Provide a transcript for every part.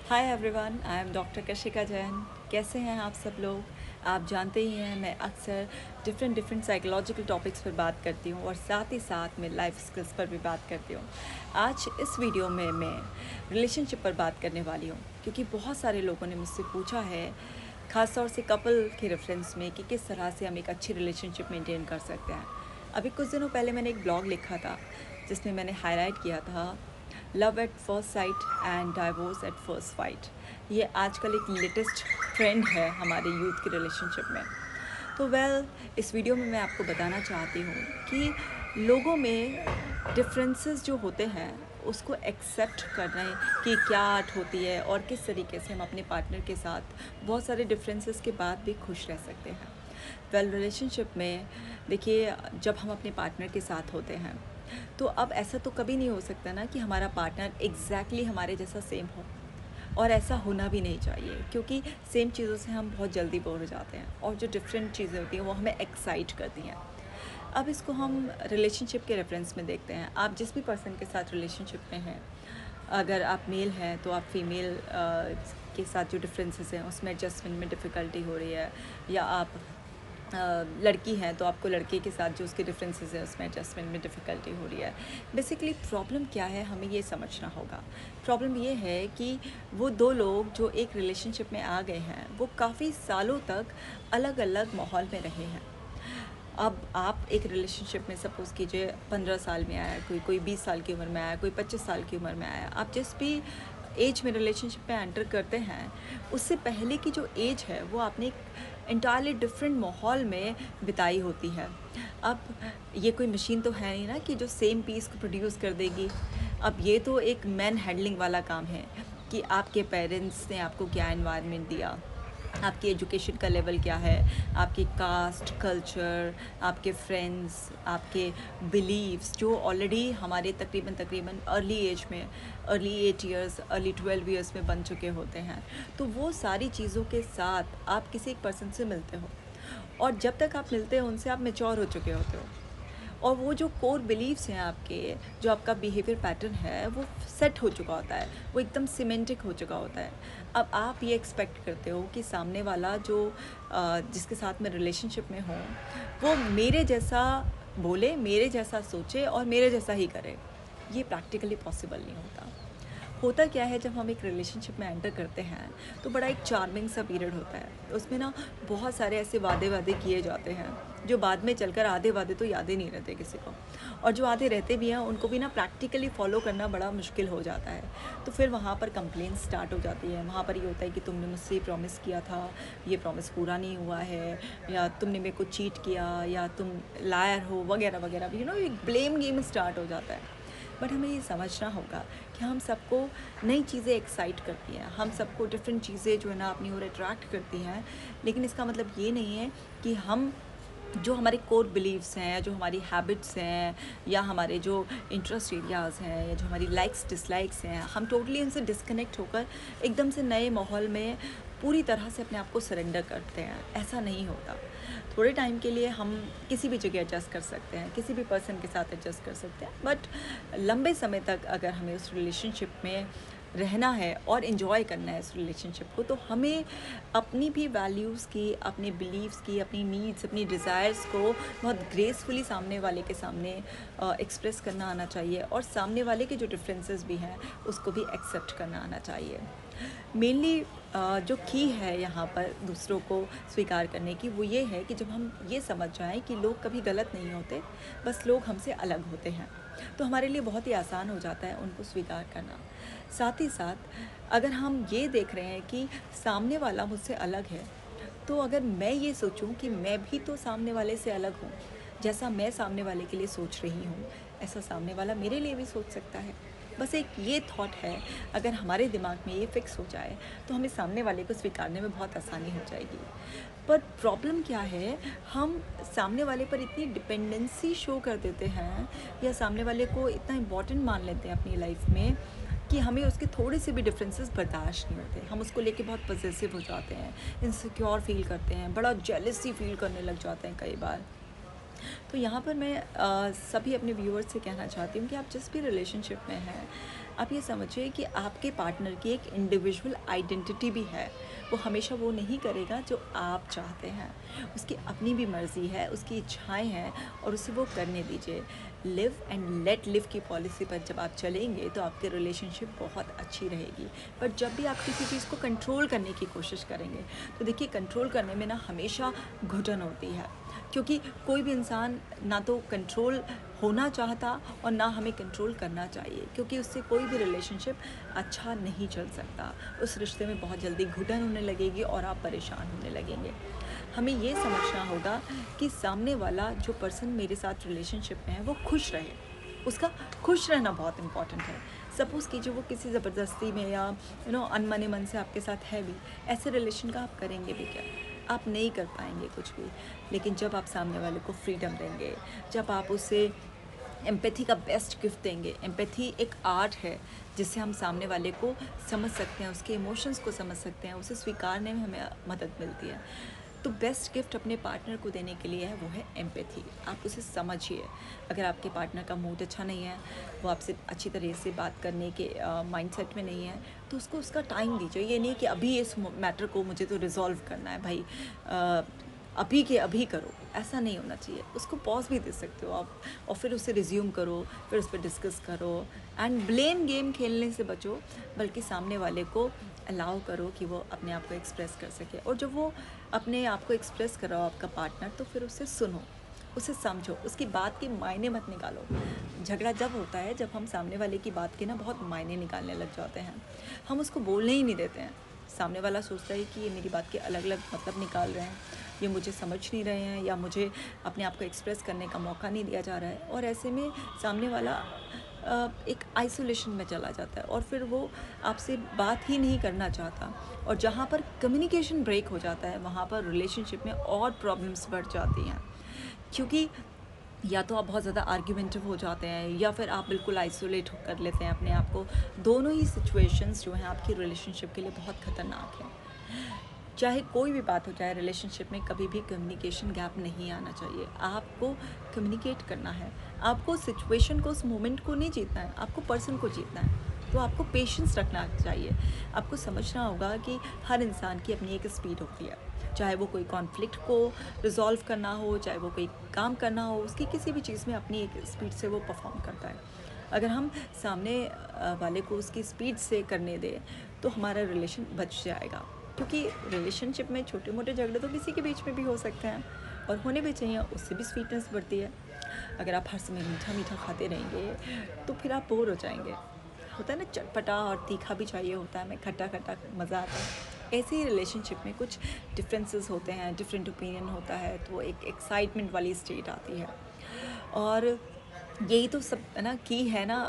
Hi everyone, I am doctor Kashika Jain. कैसे हैं आप सब लोग? आप जानते ही हैं मैं अक्सर डिफरेंट साइकोलॉजिकल टॉपिक्स पर बात करती हूँ और साथ ही साथ में लाइफ स्किल्स पर भी बात करती हूँ। आज इस वीडियो में मैं रिलेशनशिप पर बात करने वाली हूँ क्योंकि बहुत सारे लोगों ने मुझसे पूछा है, ख़ास तौर से कपल के रेफरेंस में, कि किस तरह से हम एक अच्छी रिलेशनशिप मेंटेन कर सकते हैं। अभी कुछ दिनों पहले मैंने एक ब्लॉग लिखा था जिसमें मैंने हाईलाइट किया था love at first sight and divorce at first fight. ये आजकल एक लेटेस्ट ट्रेंड है हमारे यूथ की रिलेशनशिप में। तो इस वीडियो में मैं आपको बताना चाहती हूँ कि लोगों में डिफरेंसेस जो होते हैं उसको एक्सेप्ट करना है कि क्या आर्ट होती है और किस तरीके से हम अपने पार्टनर के साथ बहुत सारे डिफरेंसेस के बाद भी खुश रह सकते हैं। रिलेशनशिप में देखिए, जब हम अपने पार्टनर के साथ होते हैं तो अब ऐसा तो कभी नहीं हो सकता ना कि हमारा पार्टनर एग्जैक्टली हमारे जैसा सेम हो, और ऐसा होना भी नहीं चाहिए क्योंकि सेम चीज़ों से हम बहुत जल्दी बोर हो जाते हैं और जो डिफरेंट चीज़ें होती हैं वो हमें एक्साइट करती हैं। अब इसको हम रिलेशनशिप के रेफरेंस में देखते हैं। आप जिस भी पर्सन के साथ रिलेशनशिप में हैं, अगर आप मेल हैं तो आप फीमेल के साथ जो डिफरेंसेस हैं उसमें एडजस्टमेंट में डिफ़िकल्टी हो रही है, या आप लड़की हैं तो आपको लड़के के साथ जो उसके डिफरेंसेस हैं उसमें एडजस्टमेंट में डिफ़िकल्टी हो रही है। बेसिकली प्रॉब्लम क्या है, हमें ये समझना होगा। प्रॉब्लम ये है कि वो दो लोग जो एक रिलेशनशिप में आ गए हैं वो काफ़ी सालों तक अलग अलग माहौल में रहे हैं। अब आप एक रिलेशनशिप में सपोज़ कीजिए 15 साल में आया, कोई 20 साल की उम्र में आया, कोई 25 साल की उम्र में आया। आप जिस भी एज में रिलेशनशिप में एंटर करते हैं उससे पहले की जो एज है वो आपने एक इंटायरली डिफरेंट माहौल में बिताई होती है। अब ये कोई मशीन तो है नहीं ना कि जो सेम पीस को प्रोड्यूस कर देगी। अब ये तो एक मैन हैंडलिंग वाला काम है कि आपके पेरेंट्स ने आपको क्या एनवायरनमेंट दिया, आपकी एजुकेशन का लेवल क्या है, आपकी कास्ट, कल्चर, आपके फ्रेंड्स, आपके बिलीव्स जो ऑलरेडी हमारे तकरीबन अर्ली एज में, अर्ली 8 ईयर्स, अर्ली 12 ईयर्स में बन चुके होते हैं। तो वो सारी चीज़ों के साथ आप किसी एक पर्सन से मिलते हो और जब तक आप मिलते हो उनसे आप मेच्योर हो चुके होते हो, और वो जो कोर बिलीव्स हैं आपके, जो आपका बिहेवियर पैटर्न है वो सेट हो चुका होता है, वो एकदम सीमेंटिक हो चुका होता है। अब आप ये एक्सपेक्ट करते हो कि सामने वाला जो जिसके साथ मैं रिलेशनशिप में हूँ वो मेरे जैसा बोले, मेरे जैसा सोचे और मेरे जैसा ही करे। ये प्रैक्टिकली पॉसिबल नहीं होता। होता क्या है, जब हम एक रिलेशनशिप में एंटर करते हैं तो बड़ा एक चार्मिंग सा पीरियड होता है। उसमें ना बहुत सारे ऐसे वादे किए जाते हैं जो बाद में चलकर आधे वादे तो याद ही नहीं रहते किसी को, और जो आधे रहते भी हैं उनको भी ना प्रैक्टिकली फॉलो करना बड़ा मुश्किल हो जाता है। तो फिर वहाँ पर कंप्लेंट स्टार्ट हो जाती है। वहाँ पर ये होता है कि तुमने मुझसे ये प्रॉमिस किया था, ये प्रॉमिस पूरा नहीं हुआ है, या तुमने मेरे को चीट किया, या तुम लायर हो, वगैरह वगैरह। एक ब्लेम गेम स्टार्ट हो जाता है। बट हमें ये समझना होगा कि हम सबको नई चीज़ें एक्साइट करती हैं, हम सबको डिफरेंट चीज़ें जो है ना अपनी ओर अट्रैक्ट करती हैं, लेकिन इसका मतलब ये नहीं है कि हम जो हमारे कोर बिलीव्स हैं, जो हमारी हैबिट्स हैं, या हमारे जो इंटरेस्ट एरियाज़ हैं, या जो हमारी लाइक्स डिसलाइक्स हैं, हम टोटली उनसे डिस्कनेक्ट होकर एकदम से नए माहौल में पूरी तरह से अपने आप को सरेंडर करते हैं। ऐसा नहीं होता। थोड़े टाइम के लिए हम किसी भी जगह एडजस्ट कर सकते हैं, किसी भी पर्सन के साथ एडजस्ट कर सकते हैं, बट लंबे समय तक अगर हमें उस रिलेशनशिप में रहना है और इन्जॉय करना है इस रिलेशनशिप को, तो हमें अपनी भी वैल्यूज़ की, अपने बिलीव्स की, अपनी नीड्स, अपनी डिज़ायर्स को बहुत ग्रेसफुली सामने वाले के सामने एक्सप्रेस करना आना चाहिए, और सामने वाले के जो डिफरेंसेस भी हैं उसको भी एक्सेप्ट करना आना चाहिए। मेनली जो की है यहाँ पर दूसरों को स्वीकार करने की, वो ये है कि जब हम ये समझ जाएं कि लोग कभी गलत नहीं होते, बस लोग हमसे अलग होते हैं, तो हमारे लिए बहुत ही आसान हो जाता है उनको स्वीकार करना। साथ ही साथ अगर हम ये देख रहे हैं कि सामने वाला मुझसे अलग है, तो अगर मैं ये सोचूं कि मैं भी तो सामने वाले से अलग हूँ, जैसा मैं सामने वाले के लिए सोच रही हूँ ऐसा सामने वाला मेरे लिए भी सोच सकता है। बस एक ये थॉट है, अगर हमारे दिमाग में ये फिक्स हो जाए तो हमें सामने वाले को स्वीकारने में बहुत आसानी हो जाएगी। पर प्रॉब्लम क्या है, हम सामने वाले पर इतनी डिपेंडेंसी शो कर देते हैं, या सामने वाले को इतना इम्पॉर्टेंट मान लेते हैं अपनी लाइफ में कि हमें उसके थोड़े से भी डिफरेंसेस बर्दाश्त नहीं होते। हम उसको लेके बहुत पॉसेसिव हो जाते हैं, इनसिक्योर फील करते हैं, बड़ा जेलसी फील करने लग जाते हैं कई बार। तो यहाँ पर मैं सभी अपने व्यूअर्स से कहना चाहती हूँ कि आप जिस भी रिलेशनशिप में हैं, आप ये समझिए कि आपके पार्टनर की एक इंडिविजुअल आइडेंटिटी भी है। वो हमेशा वो नहीं करेगा जो आप चाहते हैं, उसकी अपनी भी मर्ज़ी है, उसकी इच्छाएं हैं और उसे वो करने दीजिए। लिव एंड लेट लिव की पॉलिसी पर जब आप चलेंगे तो आपकी रिलेशनशिप बहुत अच्छी रहेगी। पर जब भी आप किसी चीज़ को कंट्रोल करने की कोशिश करेंगे तो देखिए, कंट्रोल करने में ना हमेशा घुटन होती है, क्योंकि कोई भी इंसान ना तो कंट्रोल होना चाहता और ना हमें कंट्रोल करना चाहिए, क्योंकि उससे कोई भी रिलेशनशिप अच्छा नहीं चल सकता। उस रिश्ते में बहुत जल्दी घुटन होने लगेगी और आप परेशान होने लगेंगे। हमें ये समझना होगा कि सामने वाला जो पर्सन मेरे साथ रिलेशनशिप में है वो खुश रहे, उसका खुश रहना बहुत इम्पॉर्टेंट है। सपोज़ कीजिए वो किसी ज़बरदस्ती में या अनमने मन से आपके साथ है भी, ऐसे रिलेशन का आप करेंगे भी क्या? आप नहीं कर पाएंगे कुछ भी। लेकिन जब आप सामने वाले को फ्रीडम देंगे, जब आप उसे एम्पैथी का बेस्ट गिफ्ट देंगे। एम्पैथी एक आर्ट है जिससे हम सामने वाले को समझ सकते हैं, उसके इमोशंस को समझ सकते हैं, उसे स्वीकारने में हमें मदद मिलती है। तो बेस्ट गिफ्ट अपने पार्टनर को देने के लिए है वो है एम्पैथी। आप उसे समझिए। अगर आपके पार्टनर का मूड अच्छा नहीं है, वो आपसे अच्छी तरह से बात करने के माइंडसेट में नहीं है, तो उसको उसका टाइम दीजिए। ये नहीं कि अभी इस मैटर को मुझे तो रिजॉल्व करना है भाई, अभी के अभी करो, ऐसा नहीं होना चाहिए। उसको पॉज भी दे सकते हो आप और फिर उसे रिज्यूम करो, फिर उस पर डिस्कस करो। एंड ब्लेम गेम खेलने से बचो, बल्कि सामने वाले को अलाउ करो कि वो अपने आप को एक्सप्रेस कर सके। और जब वो अपने आप को एक्सप्रेस कर रहा हो आपका पार्टनर, तो फिर उसे सुनो, उसे समझो, उसकी बात के मायने मत निकालो। झगड़ा जब होता है जब हम सामने वाले की बात के ना बहुत मायने निकालने लग जाते हैं, हम उसको बोलने ही नहीं देते हैं। सामने वाला सोचता है कि ये मेरी बात के अलग अलग मतलब निकाल रहे हैं, ये मुझे समझ नहीं रहे हैं, या मुझे अपने आप को एक्सप्रेस करने का मौका नहीं दिया जा रहा है। और ऐसे में सामने वाला एक आइसोलेशन में चला जाता है और फिर वो आपसे बात ही नहीं करना चाहता। और जहाँ पर कम्युनिकेशन ब्रेक हो जाता है, वहाँ पर रिलेशनशिप में और प्रॉब्लम्स बढ़ जाती हैं, क्योंकि या तो आप बहुत ज़्यादा आर्ग्यूमेंटिव हो जाते हैं या फिर आप बिल्कुल आइसोलेट कर लेते हैं अपने आप को। दोनों ही सिचुएशंस जो हैं आपकी रिलेशनशिप के लिए बहुत ख़तरनाक हैं। चाहे कोई भी बात हो जाए रिलेशनशिप में, कभी भी कम्युनिकेशन गैप नहीं आना चाहिए। आपको कम्युनिकेट करना है, आपको सिचुएशन को, उस मोमेंट को नहीं जीतना है, आपको पर्सन को जीतना है। तो आपको पेशेंस रखना चाहिए। आपको समझना होगा कि हर इंसान की अपनी एक स्पीड होती है, चाहे वो कोई कॉन्फ्लिक्ट को रिजॉल्व करना हो, चाहे वो कोई काम करना हो, उसकी किसी भी चीज़ में अपनी एक स्पीड से वो परफॉर्म करता है। अगर हम सामने वाले को उसकी स्पीड से करने दें तो हमारा रिलेशन बच जाएगा, क्योंकि रिलेशनशिप में छोटे मोटे झगड़े तो किसी के बीच में भी हो सकते हैं और होने भी चाहिए, उससे भी स्वीटनेस बढ़ती है। अगर आप हर समय मीठा मीठा खाते रहेंगे तो फिर आप बोर हो जाएंगे। होता है ना, चटपटा और तीखा भी चाहिए होता है, हमें खट्टा खट्टा मज़ा आता है। ऐसे ही रिलेशनशिप में कुछ डिफरेंसेस होते हैं, डिफरेंट ओपिनियन होता है, तो एक एक्साइटमेंट वाली स्टेट आती है। और यही तो सब है ना, की है ना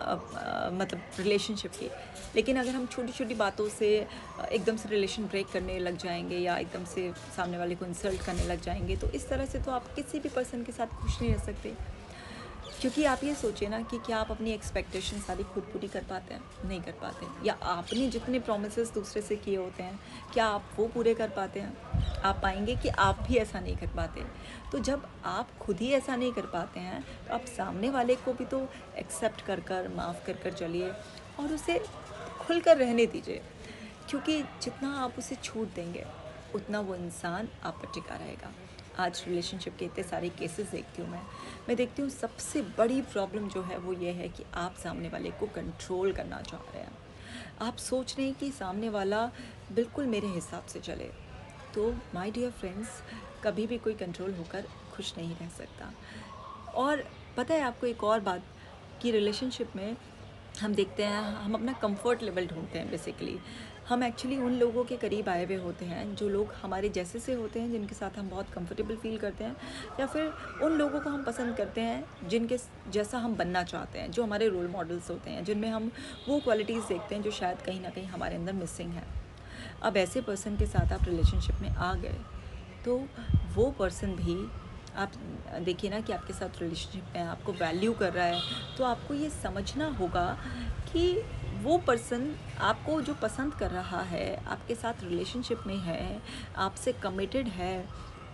मतलब रिलेशनशिप की। लेकिन अगर हम छोटी छोटी बातों से एकदम से रिलेशन ब्रेक करने लग जाएंगे या एकदम से सामने वाले को इंसल्ट करने लग जाएंगे, तो इस तरह से तो आप किसी भी पर्सन के साथ खुश नहीं रह सकते। क्योंकि आप ये सोचिए ना कि क्या आप अपनी एक्सपेक्टेशन सारी खुद पूरी कर पाते हैं? नहीं कर पाते। या आपने जितने प्रोमिसेस दूसरे से किए होते हैं, क्या आप वो पूरे कर पाते हैं? आप पाएंगे कि आप भी ऐसा नहीं कर पाते। तो जब आप खुद ही ऐसा नहीं कर पाते हैं, तो आप सामने वाले को भी तो एक्सेप्ट कर कर, माफ़ कर कर चलिए और उसे खुल कर रहने दीजिए। क्योंकि जितना आप उसे छूट देंगे, उतना वो इंसान आप पर टिका रहेगा। आज रिलेशनशिप के इतने सारे केसेस देखती हूँ मैं देखती हूँ सबसे बड़ी प्रॉब्लम जो है वो ये है कि आप सामने वाले को कंट्रोल करना चाह रहे हैं। आप सोच रहे हैं कि सामने वाला बिल्कुल मेरे हिसाब से चले। तो माय डियर फ्रेंड्स, कभी भी कोई कंट्रोल होकर खुश नहीं रह सकता। और पता है आपको एक और बात, कि रिलेशनशिप में हम देखते हैं, हम अपना कंफर्ट लेवल ढूंढते हैं। बेसिकली हम एक्चुअली उन लोगों के करीब आए हुए होते हैं जो लोग हमारे जैसे से होते हैं, जिनके साथ हम बहुत कंफर्टेबल फील करते हैं, या फिर उन लोगों को हम पसंद करते हैं जिनके जैसा हम बनना चाहते हैं, जो हमारे रोल मॉडल्स होते हैं, जिनमें हम वो क्वालिटीज़ देखते हैं जो शायद कहीं ना कहीं हमारे अंदर मिसिंग है। अब ऐसे पर्सन के साथ आप रिलेशनशिप में आ गए तो वो पर्सन भी, आप देखिए ना कि आपके साथ रिलेशनशिप में आपको वैल्यू कर रहा है, तो आपको ये समझना होगा कि वो पर्सन आपको जो पसंद कर रहा है, आपके साथ रिलेशनशिप में है, आपसे कमिटेड है,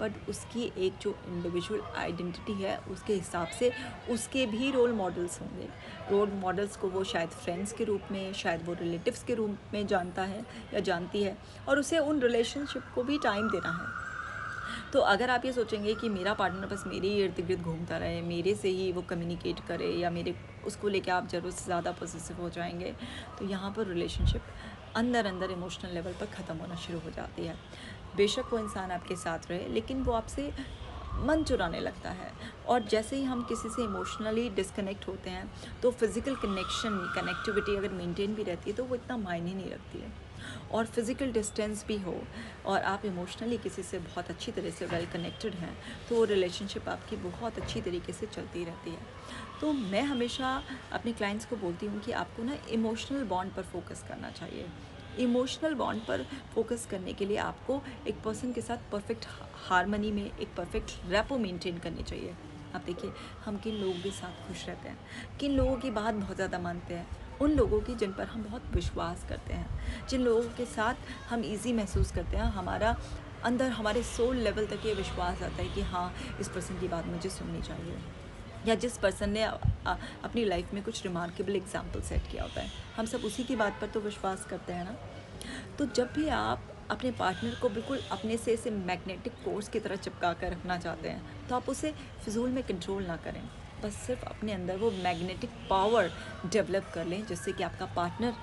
बट उसकी एक जो इंडिविजुअल आइडेंटिटी है उसके हिसाब से उसके भी रोल मॉडल्स होंगे। रोल मॉडल्स को वो शायद फ्रेंड्स के रूप में, शायद वो रिलेटिव्स के रूप में जानता है या जानती है, और उसे उन रिलेशनशिप को भी टाइम देना है। तो अगर आप ये सोचेंगे कि मेरा पार्टनर बस मेरे ही इर्द गिर्द घूमता रहे, मेरे से ही वो कम्युनिकेट करे, या मेरे उसको लेके आप ज़रूरत से ज़्यादा पॉसेसिव हो जाएंगे, तो यहाँ पर रिलेशनशिप अंदर अंदर इमोशनल लेवल पर ख़त्म होना शुरू हो जाती है। बेशक वो इंसान आपके साथ रहे, लेकिन वो आपसे मन चुराने लगता है। और जैसे ही हम किसी से इमोशनली डिस्कनेक्ट होते हैं, तो फिज़िकल कनेक्टिविटी अगर मेंटेन भी रहती है तो वो इतना मायने नहीं रखती है। और फिज़िकल डिस्टेंस भी हो और आप इमोशनली किसी से बहुत अच्छी तरह से वेल कनेक्टेड हैं, तो वो रिलेशनशिप आपकी बहुत अच्छी तरीके से चलती रहती है। तो मैं हमेशा अपने क्लाइंट्स को बोलती हूँ कि आपको ना इमोशनल बॉन्ड पर फोकस करना चाहिए। इमोशनल बॉन्ड पर फोकस करने के लिए आपको एक पर्सन के साथ परफेक्ट हारमनी में, एक परफेक्ट रैपो मेंटेन करनी चाहिए। आप देखिए, हम किन लोगों के साथ खुश रहते हैं, किन लोगों की बात बहुत ज़्यादा मानते हैं, उन लोगों की जिन पर हम बहुत विश्वास करते हैं, जिन लोगों के साथ हम इजी महसूस करते हैं, हमारा अंदर हमारे सोल लेवल तक ये विश्वास आता है कि हाँ, इस पर्सन की बात मुझे सुननी चाहिए, या जिस पर्सन ने अपनी लाइफ में कुछ रिमार्केबल एग्जाम्पल सेट किया होता है, हम सब उसी की बात पर तो विश्वास करते हैं ना। तो जब भी आप अपने पार्टनर को बिल्कुल अपने से ऐसे मैग्नेटिक फोर्स की तरह चिपका कर रखना चाहते हैं, तो आप उसे फिजूल में कंट्रोल ना करें, बस सिर्फ अपने अंदर वो मैग्नेटिक पावर डेवलप कर लें, जिससे कि आपका पार्टनर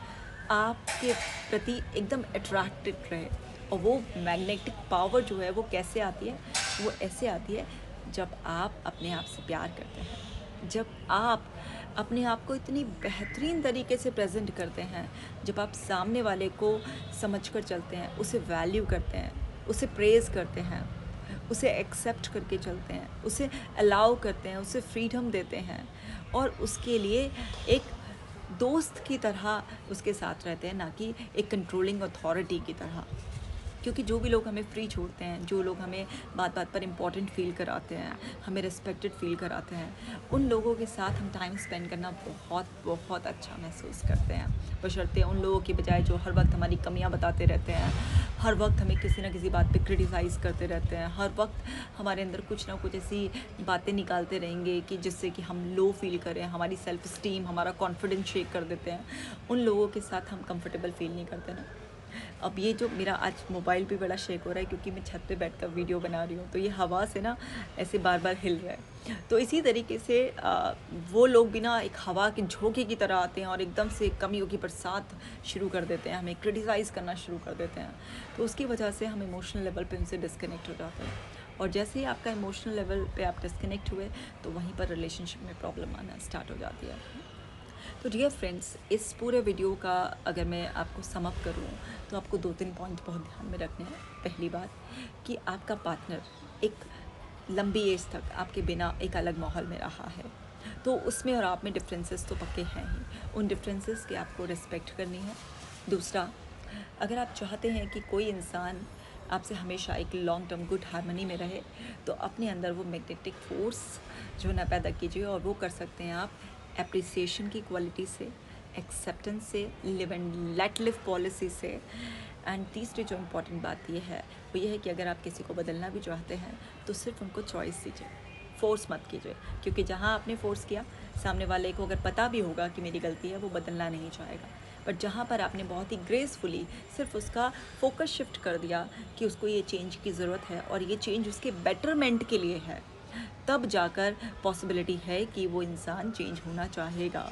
आपके प्रति एकदम अट्रैक्टेड रहे। और वो मैग्नेटिक पावर जो है वो कैसे आती है? वो ऐसे आती है जब आप अपने आप से प्यार करते हैं, जब आप अपने आप को इतनी बेहतरीन तरीके से प्रेजेंट करते हैं, जब आप सामने वाले को समझकर चलते हैं, उसे वैल्यू करते हैं, उसे प्रेज़ करते हैं, उसे एक्सेप्ट करके चलते हैं, उसे अलाउ करते हैं, उसे फ्रीडम देते हैं, और उसके लिए एक दोस्त की तरह उसके साथ रहते हैं, ना कि एक कंट्रोलिंग अथॉरिटी की तरह। क्योंकि जो भी लोग हमें फ्री छोड़ते हैं, जो लोग हमें बात बात पर इम्पोर्टेंट फील कराते हैं, हमें रिस्पेक्टेड फील कराते हैं, उन लोगों के साथ हम टाइम स्पेंड करना बहुत बहुत अच्छा महसूस करते हैं, बशर्ते उन लोगों की बजाय जो हर वक्त हमारी कमियां बताते रहते हैं, हर वक्त हमें किसी ना किसी बात पे क्रिटिसाइज़ करते रहते हैं, हर वक्त हमारे अंदर कुछ ना कुछ ऐसी बातें निकालते रहेंगे कि जिससे कि हम लो फील करें, हमारी सेल्फ स्टीम, हमारा कॉन्फिडेंस शेक कर देते हैं। उन लोगों के साथ हम कंफर्टेबल फील नहीं करते ना। अब ये जो मेरा आज मोबाइल भी बड़ा शेक हो रहा है, क्योंकि मैं छत पे बैठकर वीडियो बना रही हूँ, तो ये हवा से ना ऐसे बार बार हिल रहा है। तो इसी तरीके से वो लोग भी ना एक हवा के झोंके की तरह आते हैं और एकदम से कमियों की बरसात शुरू कर देते हैं, हमें क्रिटिसाइज़ करना शुरू कर देते हैं। तो उसकी वजह से हम इमोशनल लेवल पे उनसे डिस्कनेक्ट हो जाते हैं, और जैसे ही आपका इमोशनल लेवल पे आप डिस्कनेक्ट हुए, तो वहीं पर रिलेशनशिप में प्रॉब्लम आना स्टार्ट हो जाती है। तो डियर फ्रेंड्स, इस पूरे वीडियो का अगर मैं आपको सम अप करूँ, तो आपको 2-3 पॉइंट बहुत ध्यान में रखने हैं। पहली बात कि आपका पार्टनर एक लंबी एज तक आपके बिना एक अलग माहौल में रहा है, तो उसमें और आप में डिफरेंसेस तो पक्के हैं ही, उन डिफरेंसेस की आपको रिस्पेक्ट करनी है। दूसरा, अगर आप चाहते हैं कि कोई इंसान आपसे हमेशा एक लॉन्ग टर्म गुड हारमनी में रहे, तो अपने अंदर वो मैग्नेटिक फोर्स जो है ना पैदा कीजिए, और वो कर सकते हैं आप एप्रिसिएशन की क्वालिटी से, एक्सेप्टेंस से, live and let live policy से। एंड तीसरी जो इम्पॉर्टेंट बात ये है, वो ये है कि अगर आप किसी को बदलना भी चाहते हैं, तो सिर्फ उनको चॉइस दीजिए, फोर्स मत कीजिए। क्योंकि जहाँ आपने फोर्स किया, सामने वाले को अगर पता भी होगा कि मेरी गलती है, वो बदलना नहीं चाहेगा। बट जहाँ पर आपने बहुत ही ग्रेसफुली सिर्फ उसका फोकस शिफ्ट कर दिया कि उसको ये चेंज की ज़रूरत है और ये चेंज उसके बेटरमेंट के लिए है, तब जाकर पॉसिबिलिटी है कि वो इंसान चेंज होना चाहेगा।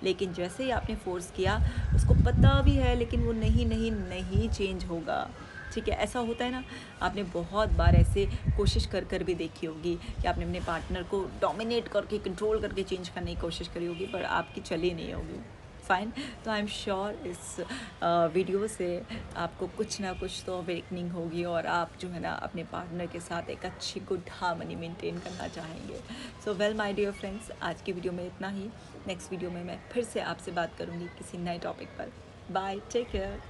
लेकिन जैसे ही आपने फोर्स किया, उसको पता भी है लेकिन वो नहीं नहीं नहीं चेंज होगा। ठीक है, ऐसा होता है ना, आपने बहुत बार ऐसे कोशिश कर कर भी देखी होगी कि आपने अपने पार्टनर को डोमिनेट करके, कंट्रोल करके चेंज करने की कोशिश करी होगी, पर आपकी चली नहीं होगी। फ़ाइन। तो आई एम श्योर इस वीडियो से आपको कुछ ना कुछ तो अवेकनिंग होगी, और आप जो है ना अपने पार्टनर के साथ एक अच्छी गुड हार्मनी मेंटेन करना चाहेंगे। So well my dear friends, आज की वीडियो में इतना ही। नेक्स्ट वीडियो में मैं फिर से आपसे बात करूँगी किसी नए टॉपिक पर। Bye, take care.